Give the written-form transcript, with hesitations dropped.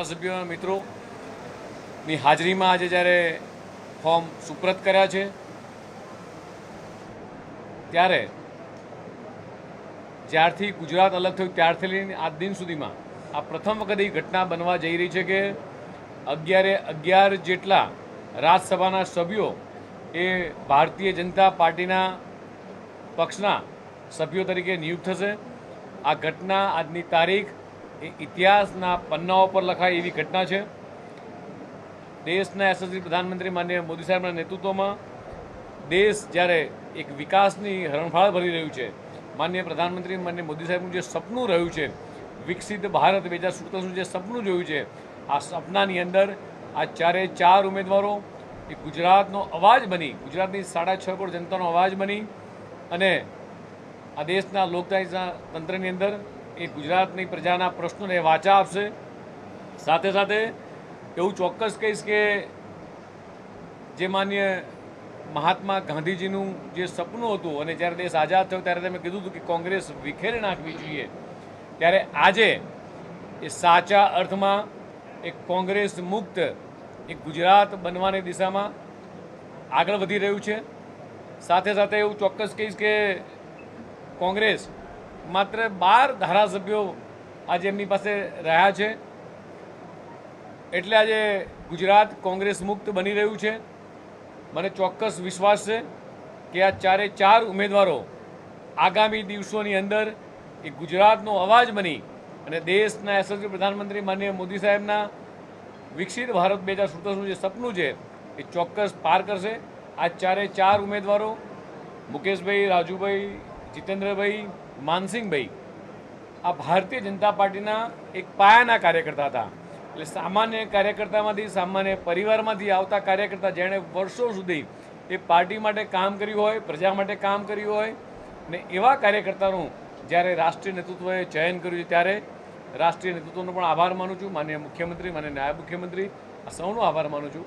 ધારાસભ્યોના મિત્રોની હાજરીમાં આજે જ્યારે ફોર્મ સુપ્રત કર્યા છે ત્યારે જ્યારથી ગુજરાત અલગ થયું ત્યારથી લઈને આજ દિન સુધીમાં આ પ્રથમ વખત એ ઘટના બનવા જઈ રહી છે કે 11 જેટલા રાજ્યસભાના સભ્યો એ ભારતીય જનતા પાર્ટીના પક્ષના સભ્યો તરીકે નિયુક્ત થશે। આ ઘટના આજની તારીખ એ ઇતિહાસના પન્નાઓ પર લખાય એવી ઘટના છે। દેશના યશસ્વી પ્રધાનમંત્રી માનનીય મોદી સાહેબના નેતૃત્વમાં દેશ જ્યારે એક વિકાસની હરણફાળ ભરી રહ્યું છે, માનનીય પ્રધાનમંત્રી માનનીય મોદી સાહેબનું જે સપનું રહ્યું છે વિકસિત ભારત 2047નું જે સપનું જોયું છે, આ સપનાની અંદર આ ચારે ચાર ઉમેદવારો એ ગુજરાતનો અવાજ બની, ગુજરાતની 6.5 કરોડ જનતાનો અવાજ બની અને આ દેશના લોકતાંત્રિક તંત્રની અંદર એ ગુજરાતની પ્રજાના પ્રશ્નોને વાચા આપશે। સાથે સાથે એવું ચોક્કસ કહીશ કે જે માન્ય મહાત્મા ગાંધીજીનું જે સપનું હતું અને જ્યારે દેશ આઝાદ થયો ત્યારે તમે કીધું હતું કે કોંગ્રેસ વિખેરી નાખવી જોઈએ, ત્યારે આજે એ સાચા અર્થમાં એક કોંગ્રેસ મુક્ત એક ગુજરાત બનવાની દિશામાં આગળ વધી રહ્યું છે। સાથે સાથે એવું ચોક્કસ કહીશ કે કોંગ્રેસ માત્ર 12 ધારાસભ્યો આજે એમની પાસે રહ્યા છે, એટલે આજે ગુજરાત કોંગ્રેસ મુક્ત બની રહ્યું છે। મને ચોક્કસ વિશ્વાસ છે કે આ ચારે ચાર ઉમેદવારો આગામી દિવસોની અંદર એ ગુજરાતનો અવાજ બની અને દેશના યશસ્વી પ્રધાનમંત્રી માનનીય મોદી સાહેબના વિકસિત ભારત 2047નું જે સપનું છે એ ચોક્કસ પાર કરશે। આ ચારે ચાર ઉમેદવારો મુકેશભાઈ, રાજુભાઈ, જીતેન્દ્રભાઈ, માનસિંહભાઈ આ ભારતીય જનતા પાર્ટીના એક પાયાના કાર્યકર્તા હતા। એટલે સામાન્ય કાર્યકર્તામાંથી, સામાન્ય પરિવારમાંથી આવતા કાર્યકર્તા જેણે વર્ષો સુધી એ પાર્ટી માટે કામ કર્યું હોય, પ્રજા માટે કામ કર્યું હોય ને એવા કાર્યકર્તાનું જ્યારે રાષ્ટ્રીય નેતૃત્વએ ચયન કર્યું છે ત્યારે રાષ્ટ્રીય નેતૃત્વનો પણ આભાર માનું છું, માનનીય મુખ્યમંત્રી, માનનીય નાયબ મુખ્યમંત્રી, આ સૌનો આભાર માનું છું।